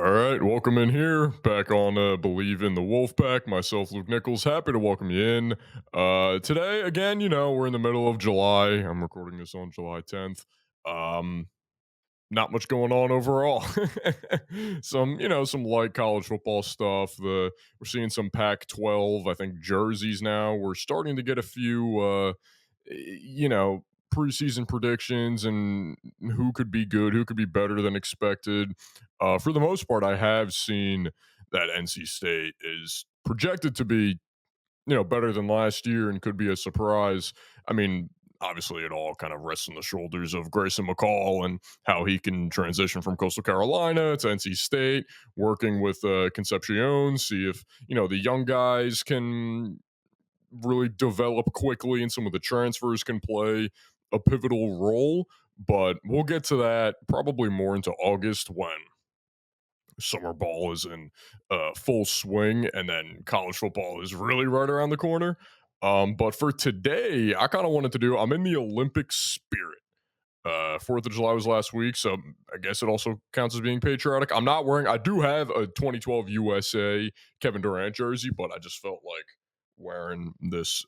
All right, welcome in here. Back on Believe in the Wolfpack. Myself, Luke Nichols. Happy to welcome you in. Today, again, we're in the middle of July. I'm recording this on July 10th. Um, Not much going on overall. Some light college football stuff. We're seeing some Pac-12, I think, jerseys now. We're starting to get a few, preseason predictions and who could be good, who could be better than expected. For the most part, I have seen that NC State is projected to be better than last year and could be a surprise. I mean, obviously, it all kind of rests on the shoulders of Grayson McCall and how he can transition from Coastal Carolina to NC State, working with Concepcion, see if, the young guys can really develop quickly and some of the transfers can play a pivotal role. But we'll get to that probably more into August when summer ball is in full swing, and then college football is really right around the corner. But for today, I kind of wanted to do. I'm in the Olympic spirit. Fourth of July was last week, so I guess it also counts as being patriotic. I'm not wearing. I do have a 2012 USA Kevin Durant jersey, but I just felt like wearing this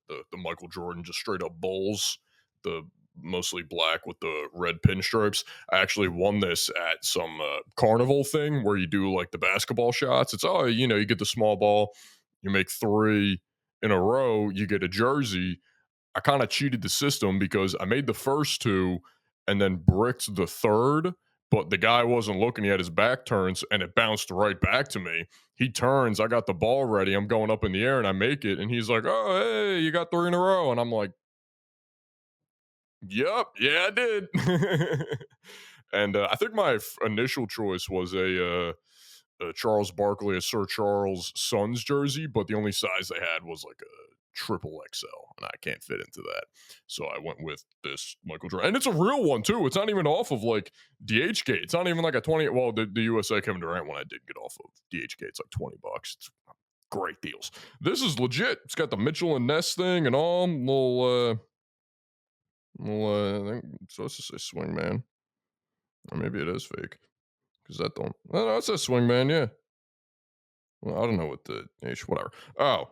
the Michael Jordan just straight up Bulls, the mostly black with the red pinstripes. I actually won this at some carnival thing where you do like the basketball shots. It's you get the small ball, you make three in a row, you get a jersey. I kind of cheated the system because I made the first two and then bricked the third, but the guy wasn't looking. He had his back turns and it bounced right back to me. He turns, I got the ball ready. I'm going up in the air and I make it. And he's like, "Oh, hey, you got three in a row." And I'm like, "Yep, yeah, I did." And I think my initial choice was a Charles Barkley, a Sir Charles Suns jersey, but the only size they had was like a triple XL, and I can't fit into that. So I went with this Michael Jordan, and it's a real one too. It's not even off of like DHgate. It's not even like a 20. Well, the USA Kevin Durant one I did get off of DHgate. It's like $20. It's great deals. This is legit. It's got the Mitchell and Ness thing and all. I think it's supposed to say swing man, or maybe it is fake because that don't. No, it says swing man. Yeah. Well, I don't know what the whatever. Oh,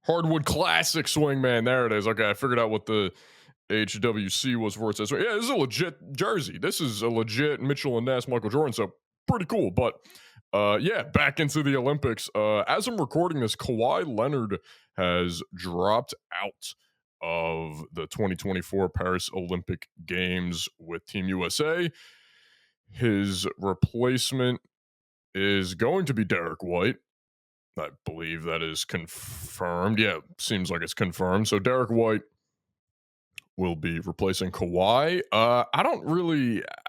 Hardwood Classic Swingman. There it is. Okay, I figured out what the HWC was for. It says, yeah, this is a legit jersey. This is a legit Mitchell and Ness Michael Jordan. So pretty cool. But yeah, back into the Olympics. As I'm recording this, Kawhi Leonard has dropped out of the 2024 Paris Olympic Games with Team USA. His replacement is going to be Derrick White. I believe that is confirmed. Yeah, seems like it's confirmed. So Derrick White will be replacing Kawhi. I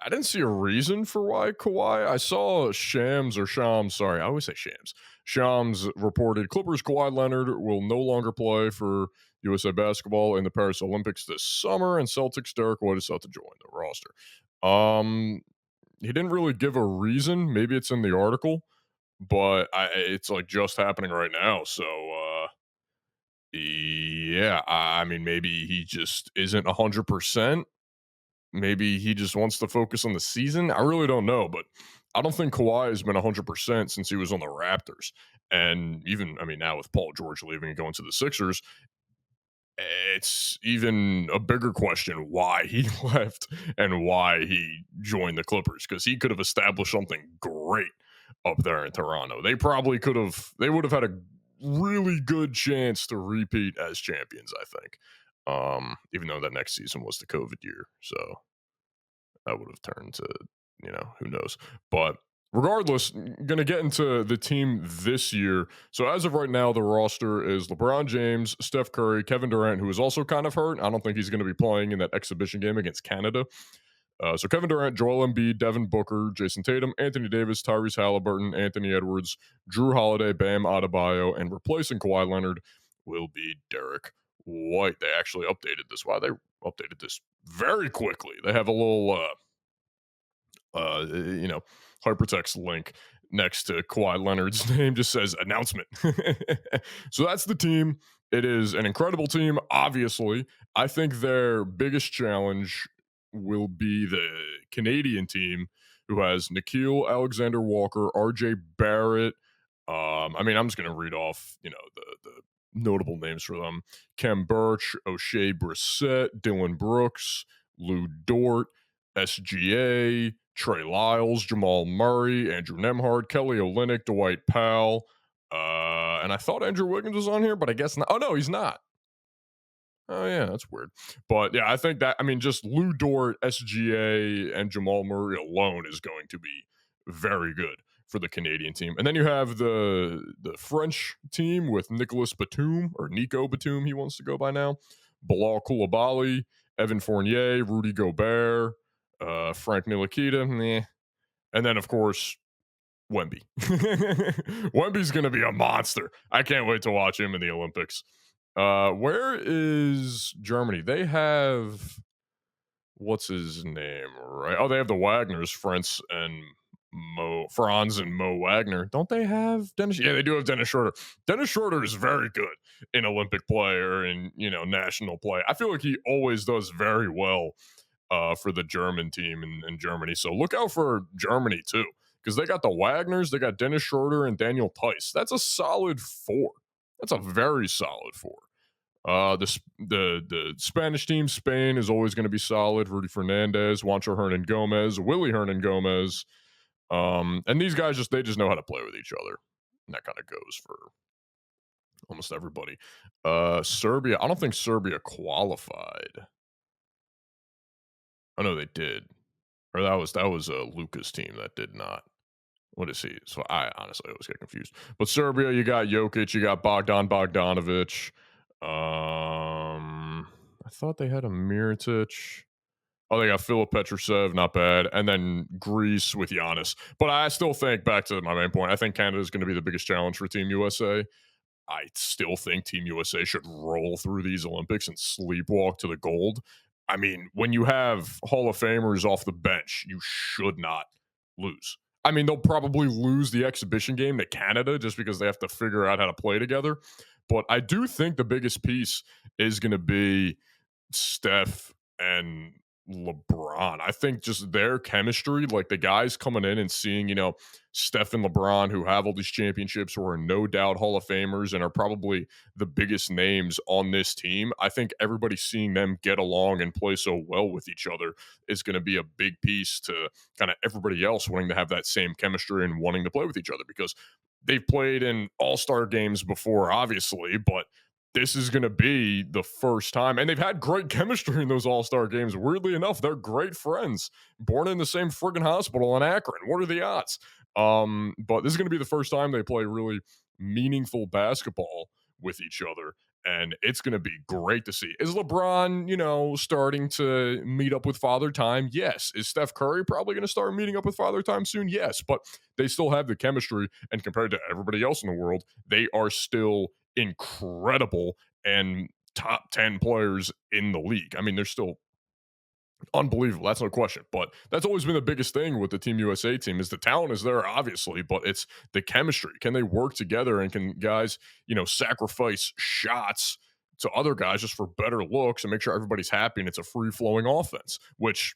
didn't see a reason for why Kawhi. I saw Shams, sorry, I always say Shams. Shams reported Clippers Kawhi Leonard will no longer play for USA Basketball in the Paris Olympics this summer, and Celtics Derrick White is set to join the roster. He didn't really give a reason. Maybe it's in the article, but it's like just happening right now. So yeah, I mean, maybe he just isn't 100%. Maybe he just wants to focus on the season. I really don't know, but I don't think Kawhi has been 100% since he was on the Raptors. And even, I mean, now with Paul George leaving and going to the Sixers, it's even a bigger question why he left and why he joined the Clippers, because he could have established something great up there in Toronto. They would have had a really good chance to repeat as champions, I think. Even though that next season was the COVID year. So that would have turned to, who knows. But regardless, going to get into the team this year. So as of right now, the roster is LeBron James, Steph Curry, Kevin Durant, who is also kind of hurt. I don't think he's going to be playing in that exhibition game against Canada. So Kevin Durant, Joel Embiid, Devin Booker, Jason Tatum, Anthony Davis, Tyrese Halliburton, Anthony Edwards, Drew Holiday, Bam Adebayo, and replacing Kawhi Leonard will be Derrick White. They actually updated this. Wow, they updated this very quickly. They have a little, hypertext link next to Kawhi Leonard's name, just says announcement. So that's the team. It is an incredible team, obviously. I think their biggest challenge will be the Canadian team, who has Nikhil Alexander Walker, RJ Barrett. I mean, I'm just going to read off, the notable names for them: Kem Birch, O'Shea Brissett, Dylan Brooks, Lou Dort, SGA, Trey Lyles, Jamal Murray, Andrew Nemhard, Kelly Olynyk, Dwight Powell. And I thought Andrew Wiggins was on here, but I guess not. Oh, no, he's not. Oh yeah, that's weird. But yeah, I think that, I mean, just Lou Dort, SGA, and Jamal Murray alone is going to be very good for the Canadian team. And then you have the French team with Nicolas Batum, or Nico Batum, he wants to go by now. Bilal Koulibaly, Evan Fournier, Rudy Gobert, Frank Ntilikina, meh. And then of course Wemby. Wemby's going to be a monster. I can't wait to watch him in the Olympics. Where is Germany? They have, what's his name? Right? Oh, they have the Wagners, Franz and Mo Wagner. Don't they have Dennis? Yeah, they do have Dennis Schroeder. Dennis Schroeder is very good in Olympic play or in national play. I feel like he always does very well for the German team in Germany. So look out for Germany too, because they got the Wagners, they got Dennis Schroeder and Daniel Tice. That's a solid four. That's a very solid four. The Spanish team, Spain is always going to be solid. Rudy Fernandez, Juancho Hernan Gomez, Willie Hernan Gomez, and these guys they just know how to play with each other. And that kind of goes for almost everybody. Serbia, I don't think Serbia qualified. I know they did, or that was Luca's team that did not. What is he? So I honestly always get confused. But Serbia, you got Jokic, you got Bogdanovic. I thought they had a Mirotic. Oh, they got Filip Petrusev, not bad. And then Greece with Giannis. But I still think, back to my main point, I think Canada is going to be the biggest challenge for Team USA. I still think Team USA should roll through these Olympics and sleepwalk to the gold. I mean, when you have Hall of Famers off the bench, you should not lose. I mean, they'll probably lose the exhibition game to Canada just because they have to figure out how to play together. But I do think the biggest piece is going to be Steph and LeBron. I think just their chemistry, like the guys coming in and seeing, Steph and LeBron, who have all these championships, who are no doubt Hall of Famers and are probably the biggest names on this team. I think everybody seeing them get along and play so well with each other is going to be a big piece to kind of everybody else wanting to have that same chemistry and wanting to play with each other, because they've played in all-star games before, obviously, but this is going to be the first time. And they've had great chemistry in those all-star games. Weirdly enough, they're great friends, born in the same friggin' hospital in Akron. What are the odds? But this is going to be the first time they play really meaningful basketball with each other. And it's going to be great to see. Is LeBron, starting to meet up with Father Time? Yes. Is Steph Curry probably going to start meeting up with Father Time soon? Yes. But they still have the chemistry. And compared to everybody else in the world, they are still incredible and top 10 players in the league. I mean, they're still unbelievable. That's no question. But that's always been the biggest thing with the Team USA team is the talent is there, obviously, but it's the chemistry. Can they work together, and can guys, sacrifice shots to other guys just for better looks and make sure everybody's happy and it's a free flowing offense, which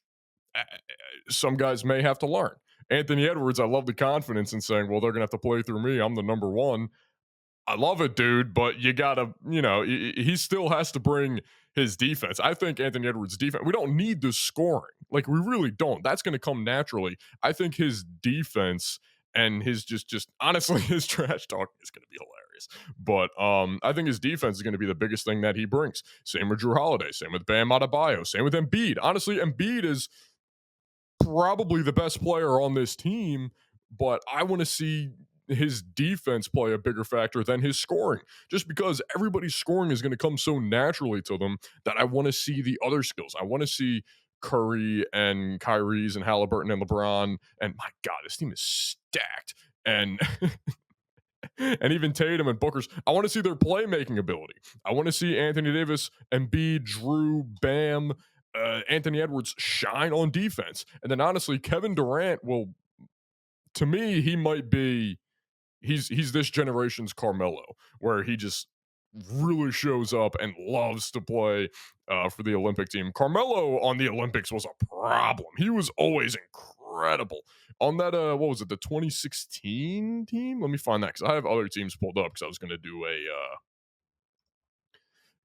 some guys may have to learn. Anthony Edwards, I love the confidence in saying, well, they're going to have to play through me. I'm the number one. I love it, dude, but you gotta, he still has to bring his defense. I think Anthony Edwards' defense, we don't need the scoring. Like, we really don't. That's going to come naturally. I think his defense and his just honestly, his trash talk is going to be hilarious. But I think his defense is going to be the biggest thing that he brings. Same with Drew Holiday, same with Bam Adebayo, same with Embiid. Honestly, Embiid is probably the best player on this team, but I want to see his defense play a bigger factor than his scoring, just because everybody's scoring is going to come so naturally to them that I want to see the other skills. I want to see Curry and Kyrie's and Halliburton and LeBron. And my God, this team is stacked. And and even Tatum and Booker's. I want to see their playmaking ability. I want to see Anthony Davis, Embiid, Drew, Bam, Anthony Edwards shine on defense. And then honestly, Kevin Durant will, to me, he might be, he's this generation's Carmelo, where he just really shows up and loves to play for the Olympic team. Carmelo on the Olympics was a problem. He was always incredible. On that, what was it, the 2016 team? Let me find that because I have other teams pulled up because I was going to do a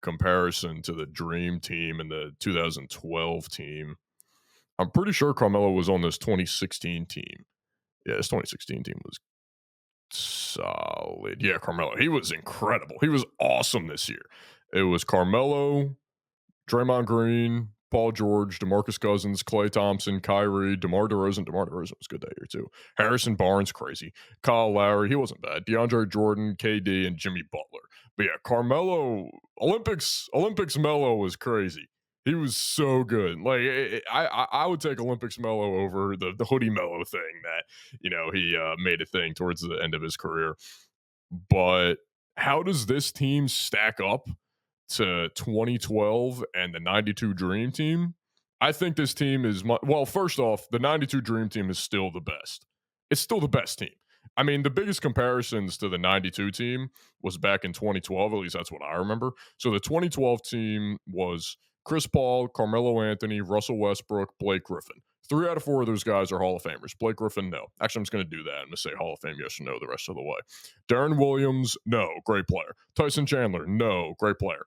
comparison to the Dream Team and the 2012 team. I'm pretty sure Carmelo was on this 2016 team. Yeah, this 2016 team was solid. Yeah, Carmelo. He was incredible. He was awesome this year. It was Carmelo, Draymond Green, Paul George, DeMarcus Cousins, Klay Thompson, Kyrie, DeMar DeRozan. DeMar DeRozan was good that year too. Harrison Barnes, crazy. Kyle Lowry, he wasn't bad. DeAndre Jordan, KD, and Jimmy Butler. But yeah, Carmelo, Olympics Melo was crazy. He was so good. Like I would take Olympics Melo over the hoodie Melo thing that he made a thing towards the end of his career. But how does this team stack up to 2012 and the 92 Dream Team? I think this team is well, first off, the 92 Dream Team is still the best. It's still the best team. I mean, the biggest comparisons to the 92 team was back in 2012, at least that's what I remember. So the 2012 team was Chris Paul, Carmelo Anthony, Russell Westbrook, Blake Griffin. 3 out of 4 of those guys are Hall of Famers. Blake Griffin, no. Actually, I'm just going to do that. I'm going to say Hall of Fame, yes or no, the rest of the way. Darren Williams, no, great player. Tyson Chandler, no, great player.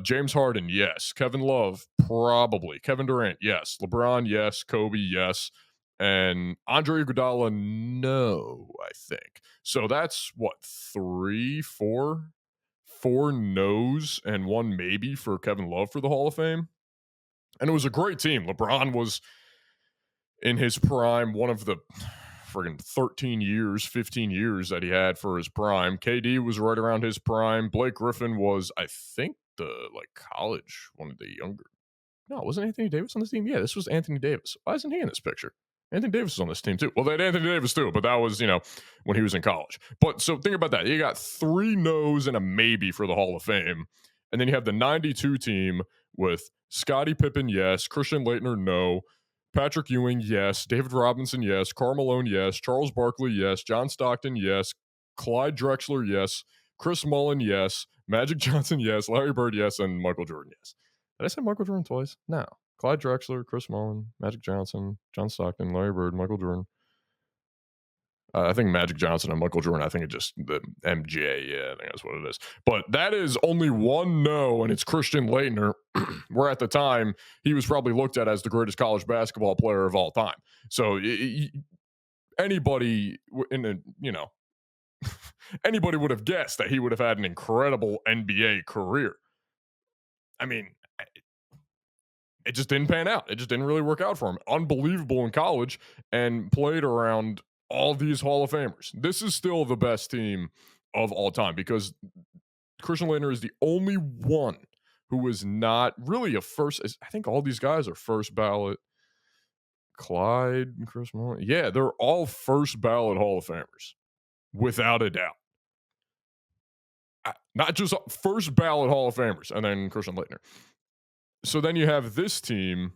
James Harden, yes. Kevin Love, probably. Kevin Durant, yes. LeBron, yes. Kobe, yes. And Andre Iguodala, no, I think. So that's what, 3, 4? 4 no's and 1 maybe for Kevin Love for the Hall of Fame. And it was a great team. LeBron was in his prime, one of the friggin' 13 years, 15 years that he had for his prime. KD was right around his prime. Blake Griffin was, I think, the college, one of the younger. No, wasn't Anthony Davis on this team? Yeah, this was Anthony Davis. Why isn't he in this picture? Anthony Davis is on this team too. Well, they had Anthony Davis too, but that was, when he was in college. But so think about that. You got 3 no's and a maybe for the Hall of Fame. And then you have the 92 team with Scottie Pippen, yes. Christian Laettner, no. Patrick Ewing, yes. David Robinson, yes. Karl Malone, yes. Charles Barkley, yes. John Stockton, yes. Clyde Drexler, yes. Chris Mullin, yes. Magic Johnson, yes. Larry Bird, yes. And Michael Jordan, yes. Did I say Michael Jordan twice? No. Clyde Drexler, Chris Mullin, Magic Johnson, John Stockton, Larry Bird, Michael Jordan. I think Magic Johnson and Michael Jordan. I think it's just the MJ. Yeah, I think that's what it is. But that is only 1 no, and it's Christian Laettner, where at the time he was probably looked at as the greatest college basketball player of all time. So anybody anybody would have guessed that he would have had an incredible NBA career. I mean, it just didn't pan out. It just didn't really work out for him. Unbelievable in college and played around all these Hall of Famers. This is still the best team of all time because Christian Laettner is the only one who is not really a first. I think all these guys are first ballot. Clyde and Chris Mullin. Yeah, they're all first ballot Hall of Famers, without a doubt. Not just first ballot Hall of Famers, and then Christian Laettner. So then you have this team.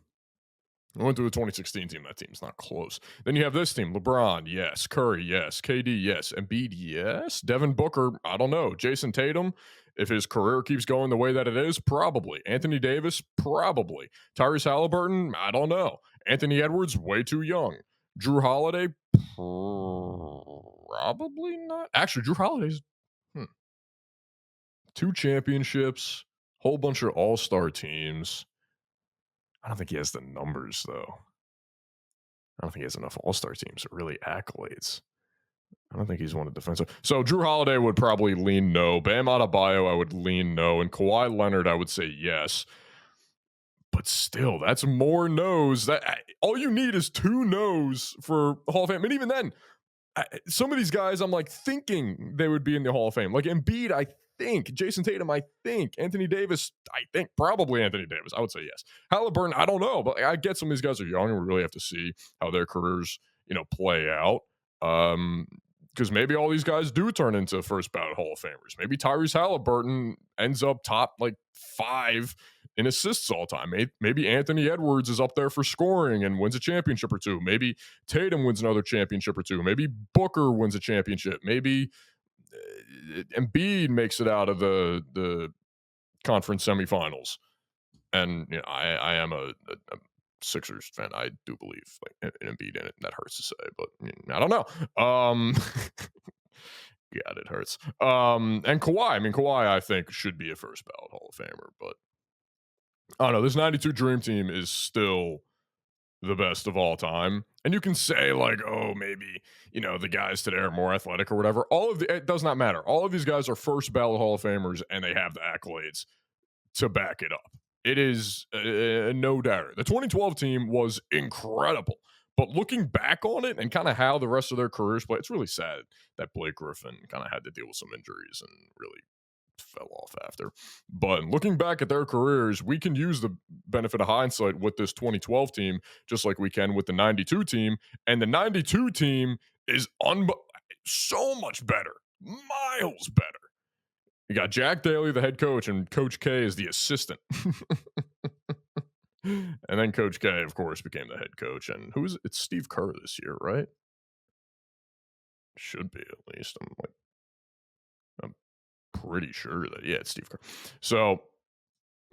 I went to the 2016 team. That team's not close. Then you have this team. LeBron, yes. Curry, yes. KD, yes. Embiid, yes. Devin Booker, I don't know. Jason Tatum, if his career keeps going the way that it is, probably. Anthony Davis, probably. Tyrese Halliburton, I don't know. Anthony Edwards, way too young. Drew Holiday, probably not. Actually, Drew Holiday's 2 championships, whole bunch of all-star teams. I don't think he has the numbers, though. I don't think he has enough all-star teams or really accolades. I don't think he's won a defensive. So Drew Holiday would probably lean no. Bam Adebayo, I would lean no. And Kawhi Leonard, I would say yes. But still, that's more no's. That all you need is 2 no's for Hall of Fame. And even then, some of these guys, I'm like thinking they would be in the Hall of Fame. Like Embiid, I think. Jason Tatum, I think. Anthony Davis, I think. Probably Anthony Davis. I would say yes. Halliburton, I don't know. But I get some of these guys are young and we really have to see how their careers, play out. Because maybe all these guys do turn into first ballot Hall of Famers. Maybe Tyrese Halliburton ends up top 5 in assists all time. Maybe Anthony Edwards is up there for scoring and wins a championship or 2. Maybe Tatum wins another championship or 2. Maybe Booker wins a championship. Maybe Embiid makes it out of the conference semifinals. And I am a Sixers fan, I do believe like in Embiid in it. That hurts to say, but I don't know. God, it hurts. And Kawhi. I mean, Kawhi, I think should be a first ballot Hall of Famer, but I don't know. This '92 Dream Team is still the best of all time. And you can say like, oh, maybe the guys today are more athletic or whatever. It does not matter. All of these guys are first ballot Hall of Famers, and they have the accolades to back it up. It is no doubt. The 2012 team was incredible. But looking back on it and kind of how the rest of their careers play, it's really sad that Blake Griffin kind of had to deal with some injuries and really fell off after. But looking back at their careers, we can use the benefit of hindsight with this 2012 team, just like we can with the 92 team. And the 92 team is so much better, miles better. You got Jack Daly, the head coach, and Coach K is the assistant. And then Coach K, of course, became the head coach. And it's Steve Kerr this year, right? Should be at least. I'm pretty sure that it's Steve Kerr. So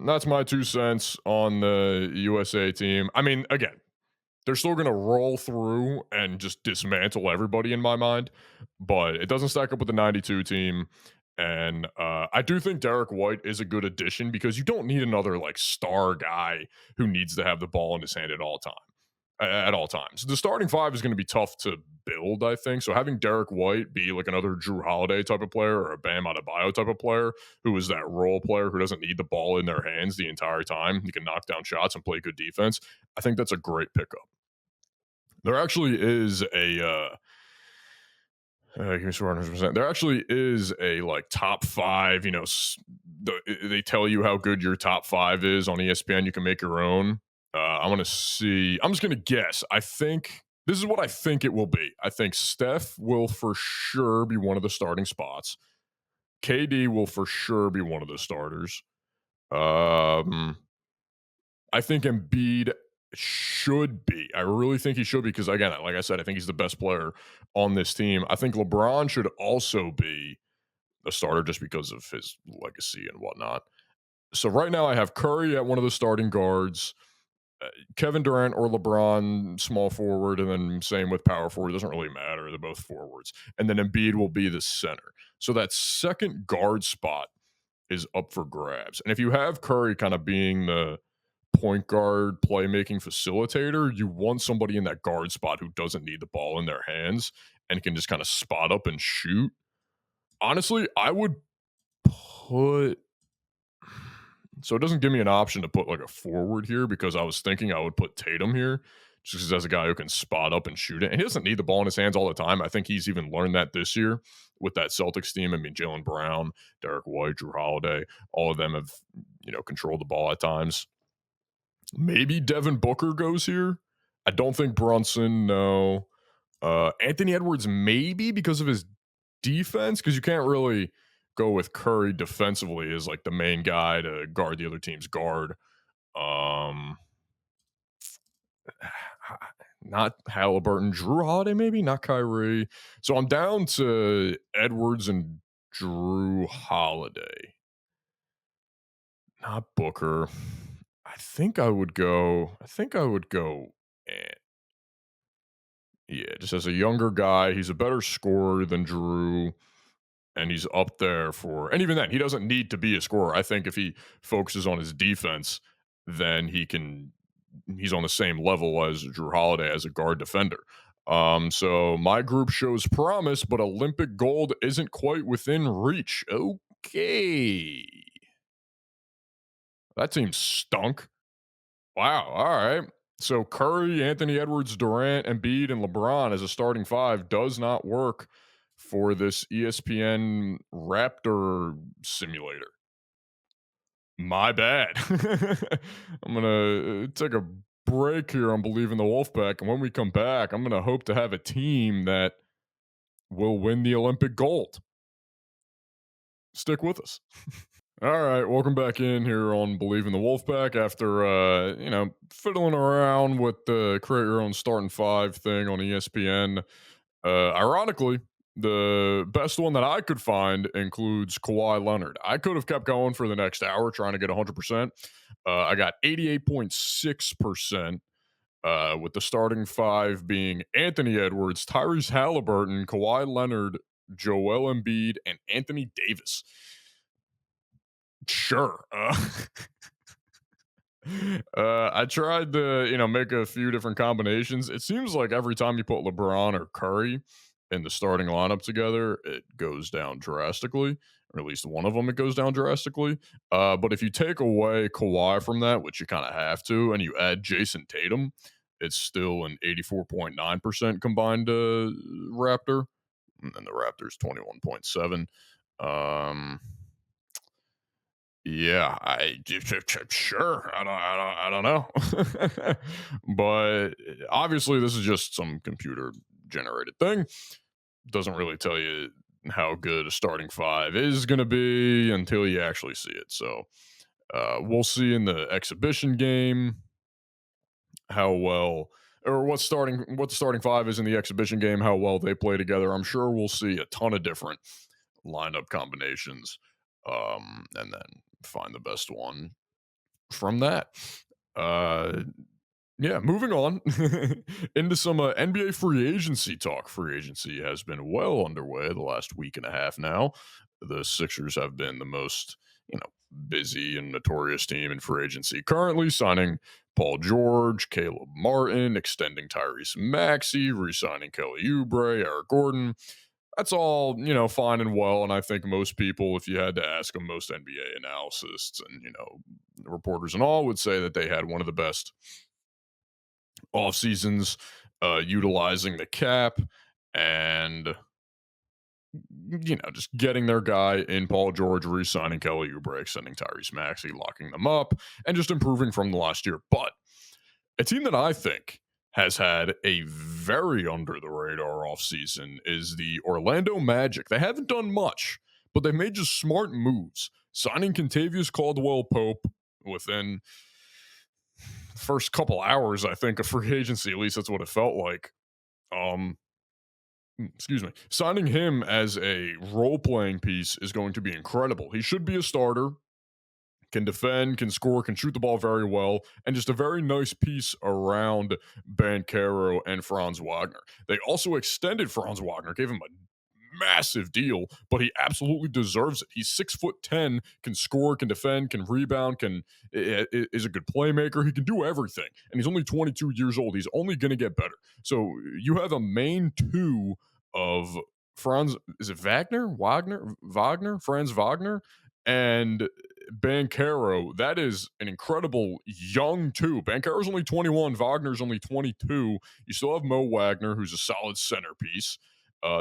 that's my 2 cents on the USA team. I mean, again, they're still going to roll through and just dismantle everybody in my mind, but it doesn't stack up with the 92 team. And I do think Derrick White is a good addition because you don't need another like star guy who needs to have the ball in his hand at all times. The starting five is going to be tough to build, I think. So having Derrick White be like another Drew Holiday type of player or a Bam Adebayo type of player who is that role player who doesn't need the ball in their hands the entire time, he can knock down shots and play good defense. I think that's a great pickup. There actually is there actually is a like top five. They tell you how good your top five is on ESPN. You can make your own. I want to see. I'm just gonna guess. I think this is what I think it will be. I think Steph will for sure be one of the starting spots. KD will for sure be one of the starters. Um, I think Embiid should be. I really think he should be because, again, like I said, I think he's the best player on this team. I think LeBron should also be a starter just because of his legacy and whatnot. So right now I have Curry at one of the starting guards, Kevin Durant or LeBron small forward, and then same with power forward. It doesn't really matter. They're both forwards. And then Embiid will be the center. So that second guard spot is up for grabs. And if you have Curry kind of being the point guard playmaking facilitator, you want somebody in that guard spot who doesn't need the ball in their hands and can just kind of spot up and shoot. Honestly, I would put so it doesn't give me an option to put like a forward here because I was thinking I would put Tatum here just because as a guy who can spot up and shoot it. And he doesn't need the ball in his hands all the time. I think he's even learned that this year with that Celtics team. I mean, Jaylen Brown, Derrick White, Drew Holiday, all of them have, controlled the ball at times. Maybe Devin Booker goes here. I don't think Brunson, no. Anthony Edwards, maybe because of his defense, because you can't really go with Curry defensively as like the main guy to guard the other team's guard. Not Halliburton, Drew Holiday, maybe not Kyrie. So I'm down to Edwards and Drew Holiday, not Booker. I think I would go. Ant. Yeah, just as a younger guy, he's a better scorer than Drew, and he's up there for. And even then, he doesn't need to be a scorer. I think if he focuses on his defense, then he's on the same level as Drew Holiday as a guard defender. So my group shows promise, but Olympic gold isn't quite within reach. Okay, that team stunk. Wow. All right. So Curry, Anthony Edwards, Durant, Embiid, and LeBron as a starting five does not work for this ESPN Raptor simulator. My bad. I'm going to take a break here on Believe in the Wolfpack. And when we come back, I'm going to hope to have a team that will win the Olympic gold. Stick with us. All right, welcome back in here on Believe in the Wolfpack after fiddling around with the create your own starting five thing on ESPN. Ironically, the best one that I could find includes Kawhi Leonard. I could have kept going for the next hour trying to get 100%. I got 88.6%. with the starting five being Anthony Edwards, Tyrese Halliburton, Kawhi Leonard, Joel Embiid, and Anthony Davis. Sure. I tried to, make a few different combinations. It seems like every time you put LeBron or Curry in the starting lineup together, it goes down drastically, or at least one of them it goes down drastically. But if you take away Kawhi from that, which you kind of have to, and you add Jason Tatum, it's still an 84.9% combined Raptor, and then the Raptors 21.7. Um, yeah, sure. I don't know. But obviously, this is just some computer generated thing. Doesn't really tell you how good a starting five is going to be until you actually see it. So we'll see in the exhibition game how well, or what the starting five is in the exhibition game, how well they play together. I'm sure we'll see a ton of different lineup combinations, and then find the best one from that. Uh, yeah, moving on into some NBA free agency talk. Free agency has been well underway the last week and a half now. The Sixers have been the most, busy and notorious team in free agency currently, signing Paul George, Caleb Martin, extending Tyrese Maxey, re-signing Kelly Oubre, Eric Gordon. That's all, fine and well. And I think most people, if you had to ask them, most NBA analysts and, reporters and all would say that they had one of the best off seasons, utilizing the cap and, just getting their guy in Paul George, re signing Kelly Oubre, extending Tyrese Maxey, locking them up, and just improving from the last year. But a team that I think has had a very under the radar offseason is the Orlando Magic. They haven't done much, but they've made just smart moves. Signing Contavious Caldwell Pope within the first couple hours, I think, of free agency, at least that's what it felt like. Um, excuse me. Signing him as a role playing piece is going to be incredible. He should be a starter, can defend, can score, can shoot the ball very well, and just a very nice piece around Bankero and Franz Wagner. They also extended Franz Wagner, gave him a massive deal, but he absolutely deserves it. He's 6'10", can score, can defend, can rebound, is a good playmaker. He can do everything, and he's only 22 years old. He's only going to get better. So you have a main two of Franz. Is it Wagner, Franz Wagner, and Bankero. That is an incredible young two. Bankero's only 21. Wagner's only 22. You still have Mo Wagner, who's a solid centerpiece.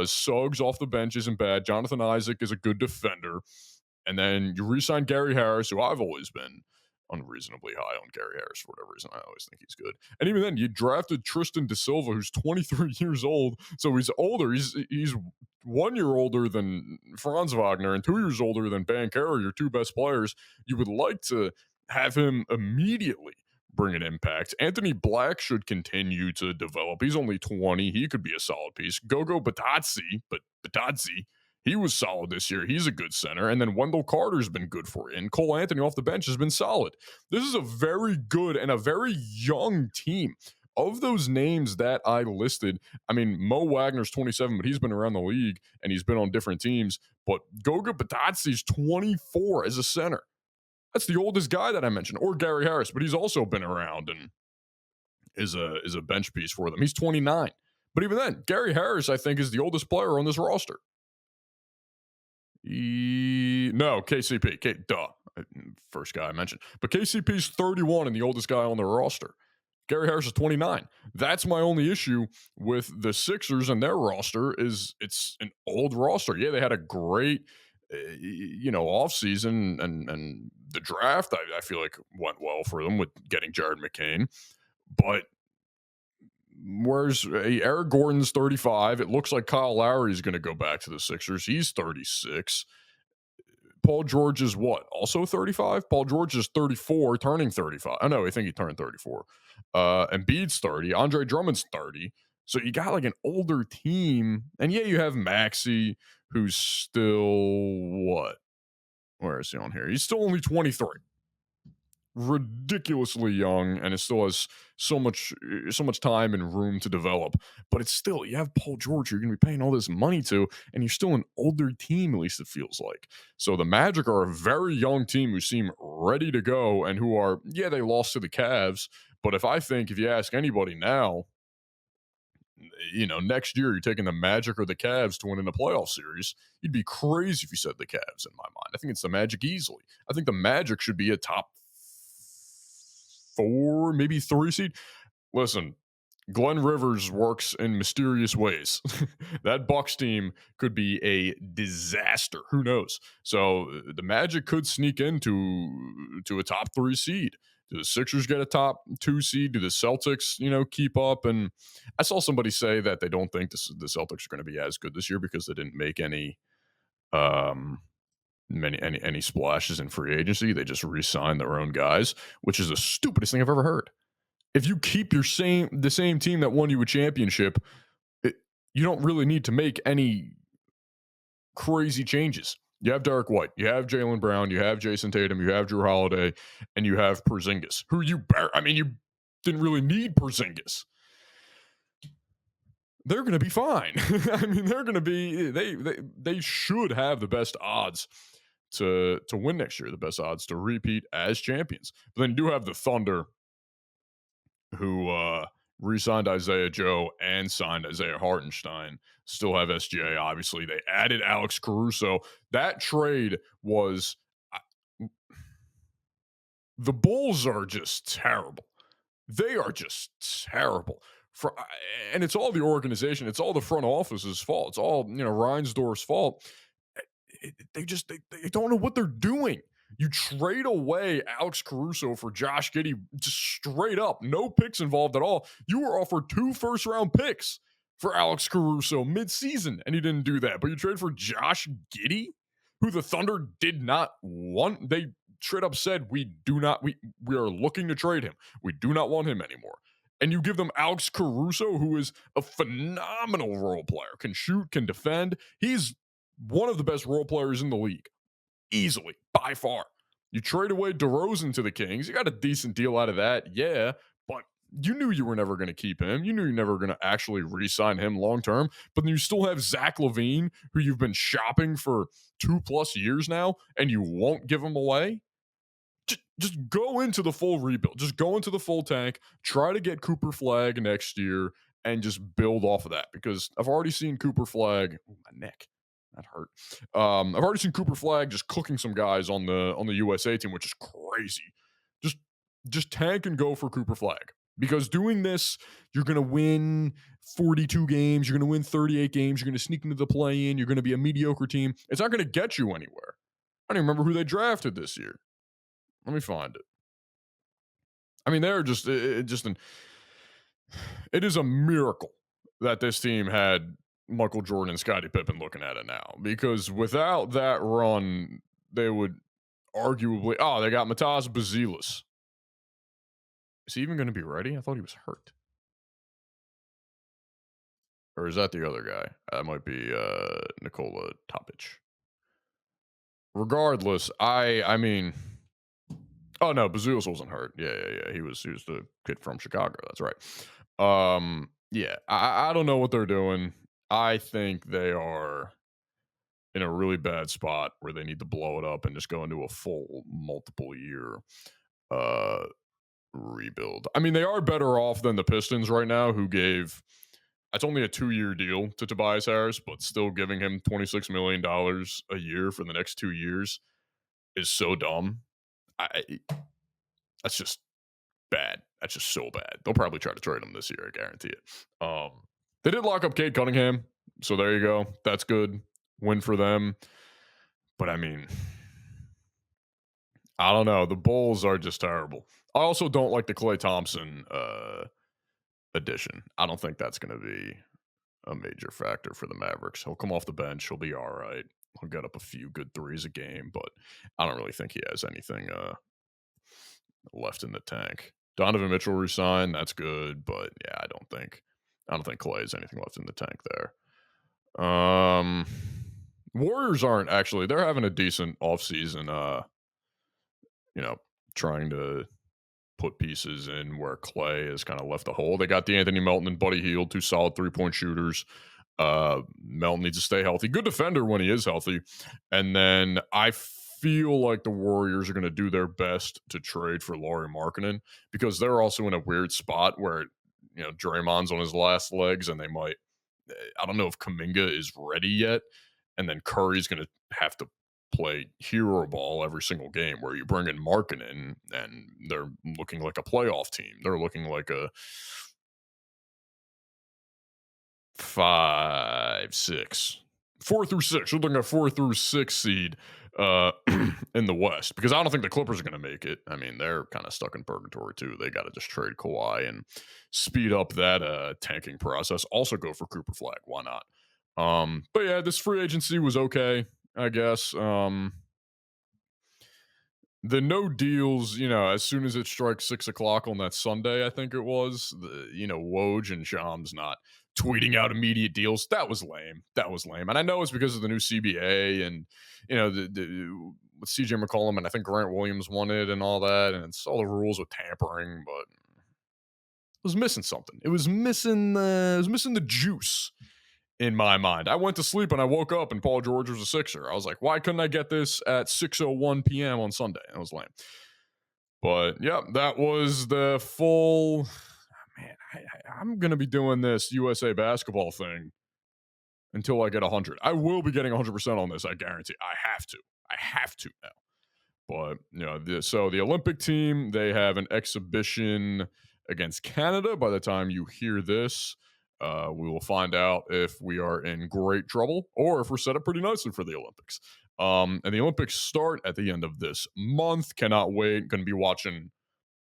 Suggs off the bench isn't bad. Jonathan Isaac is a good defender. And then you re-sign Gary Harris, who I've always been unreasonably high on Gary Harris for whatever reason. I always think he's good. And even then, you drafted Tristan Da Silva, who's 23 years old. So he's older. He's 1 year older than Franz Wagner and 2 years older than Bankero, your two best players. You would like to have him immediately bring an impact. Anthony Black should continue to develop. He's only 20. He could be a solid piece. Gogo Batazzi, he was solid this year. He's a good center. And then Wendell Carter's been good for you. And Cole Anthony off the bench has been solid. This is a very good and a very young team. Of those names that I listed, I mean, Mo Wagner's 27, but he's been around the league and he's been on different teams. But Goga Batazzi's 24 as a center. That's the oldest guy that I mentioned, or Gary Harris, but he's also been around and is a bench piece for them. He's 29. But even then, Gary Harris, I think, is the oldest player on this roster. No, KCP. First guy I mentioned. But KCP's 31 and the oldest guy on the roster. Gary Harris is 29. That's my only issue with the Sixers and their roster is it's an old roster. Yeah, they had a great, offseason and the draft, I feel like went well for them with getting Jared McCain. But where's Eric Gordon's 35? It looks like Kyle Lowry is going to go back to the Sixers. He's 36. Paul George is what? Also 35? Paul George is 34, turning 35. I know, I think he turned 34. Embiid's 30. Andre Drummond's 30. So you got like an older team. And yeah, you have Maxey, who's still what? Where is he on here? He's still only 23. ridiculously young and it still has so much time and room to develop. But it's still, you have Paul George you're going to be paying all this money to, and you're still an older team, at least it feels like. So the Magic are a very young team who seem ready to go and who are, yeah, they lost to the Cavs. But if you ask anybody now, next year you're taking the Magic or the Cavs to win in a playoff series, you'd be crazy if you said the Cavs in my mind. I think it's the Magic easily. I think the Magic should be a top four, maybe three seed. Listen, Glenn Rivers works in mysterious ways. That Bucks team could be a disaster. Who knows? So the Magic could sneak into a top three seed. Do the Sixers get a top two seed? Do the Celtics, keep up? And I saw somebody say that they don't think the Celtics are going to be as good this year because they didn't make um, any splashes in free agency. They just re-signed their own guys, which is the stupidest thing I've ever heard. If you keep the same team that won you a championship, it, you don't really need to make any crazy changes. You have Derrick White, you have Jaylen Brown, you have Jason Tatum, you have Drew Holiday, and you have Porzingis, who you didn't really need Porzingis. They're going to be fine. I mean, they're going to be they should have the best odds to win next year, the best odds to repeat as champions. But then you do have the Thunder, who re-signed Isaiah Joe and signed Isaiah Hartenstein. Still have SGA. Obviously, they added Alex Caruso. That trade was the Bulls are just terrible. They are just terrible. And it's all the organization. It's all the front office's fault. It's all Reinsdorf's fault. They don't know what they're doing. You trade away Alex Caruso for Josh Giddey, just straight up, no picks involved at all. You were offered 2 first-round picks for Alex Caruso mid-season, and you didn't do that. But you trade for Josh Giddey, who the Thunder did not want. They straight up said, we are looking to trade him. We do not want him anymore. And you give them Alex Caruso, who is a phenomenal role player, can shoot, can defend. He's one of the best role players in the league, easily, by far. You trade away DeRozan to the Kings. You got a decent deal out of that, yeah, but you knew you were never going to keep him. You knew you're never going to actually re-sign him long term. But then you still have Zach LaVine, who you've been shopping for 2+ years now, and you won't give him away. Just go into the full rebuild. Just go into the full tank. Try to get Cooper Flag next year and just build off of that, because I've already seen Cooper Flag. Ooh, my neck. That hurt. I've already seen Cooper Flag just cooking some guys on the USA team, which is crazy. Just tank and go for Cooper Flag, because doing this, you're going to win 42 games. You're going to win 38 games. You're going to sneak into the play-in. You're going to be a mediocre team. It's not going to get you anywhere. I don't even remember who they drafted this year. Let me find it. I mean, they're just it is a miracle that this team had Michael Jordan and Scottie Pippen looking at it now, because without that run, they would arguably. Oh, they got Matas Bazilis. Is he even going to be ready? I thought he was hurt. Or is that the other guy? That might be Nikola Topic. Regardless, I mean, oh no, Bazilis wasn't hurt. Yeah. He was the kid from Chicago. That's right. Yeah, I don't know what they're doing. I think they are in a really bad spot where they need to blow it up and just go into a full multiple year rebuild. I mean, they are better off than the Pistons right now, who gave, it's only a 2-year deal to Tobias Harris, but still giving him $26 million a year for the next 2 years is so dumb. That's just bad. That's just so bad. They'll probably try to trade him this year. I guarantee it. They did lock up Cade Cunningham, so there you go. That's good. Win for them. But I mean, I don't know. The Bulls are just terrible. I also don't like the Klay Thompson addition. I don't think that's going to be a major factor for the Mavericks. He'll come off the bench. He'll be all right. He'll get up a few good threes a game, but I don't really think he has anything left in the tank. Donovan Mitchell resigned. That's good, but yeah, I don't think Klay has anything left in the tank there. Warriors aren't actually. They're having a decent offseason, trying to put pieces in where Clay has kind of left a hole. They got D'Anthony Melton and Buddy Hield, two solid 3-point shooters. Melton needs to stay healthy. Good defender when he is healthy. And then I feel like the Warriors are going to do their best to trade for Lauri Markkanen because they're also in a weird spot where Draymond's on his last legs, and they might. I don't know if Kuminga is ready yet, and then Curry's going to have to play hero ball every single game. Where you bring in Markkanen, and they're looking like a playoff team. They're looking like a 5, 6, 4 through 6. We're looking at 4 through 6 seed uh, in the West because I don't think the Clippers are going to make it. I mean, they're kind of stuck in purgatory too. They got to just trade Kawhi and speed up that tanking process. Also, go for Cooper Flag. Why not? But yeah, this free agency was okay, I guess. The no deals, as soon as it strikes 6 o'clock on that Sunday, I think it was, Woj and Shams not tweeting out immediate deals. That was lame. That was lame. And I know it's because of the new CBA and, with CJ McCollum and I think Grant Williams won it and all that. And it's all the rules with tampering, but it was missing something. It was missing the juice in my mind. I went to sleep and I woke up and Paul George was a Sixer. I was like, why couldn't I get this at 6:01 p.m. on Sunday? It was lame. But yeah, that was the full. Man, I'm going to be doing this USA basketball thing until I get 100. I will be getting 100% on this. I guarantee. I have to. I have to now. But so the Olympic team, they have an exhibition against Canada. By the time you hear this, we will find out if we are in great trouble or if we're set up pretty nicely for the Olympics. And the Olympics start at the end of this month. Cannot wait. Going to be watching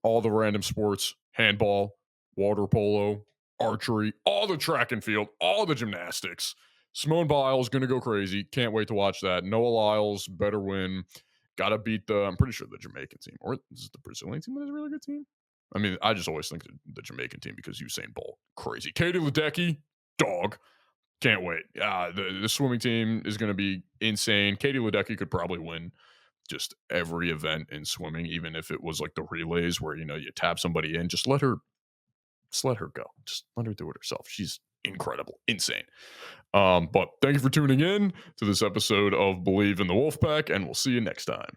all the random sports: handball, water polo, archery, all the track and field, all the gymnastics. Simone Biles going to go crazy. Can't wait to watch that. Noah Lyles better win. Got to beat I'm pretty sure the Jamaican team, or is it the Brazilian team that is a really good team? I mean, I just always think the Jamaican team because Usain Bolt, crazy. Katie Ledecky, dog. Can't wait. The swimming team is going to be insane. Katie Ledecky could probably win just every event in swimming, even if it was like the relays where, you tap somebody in, just let her go. Just let her do it herself. She's incredible, insane. But thank you for tuning in to this episode of Believe in the Wolfpack, and we'll see you next time.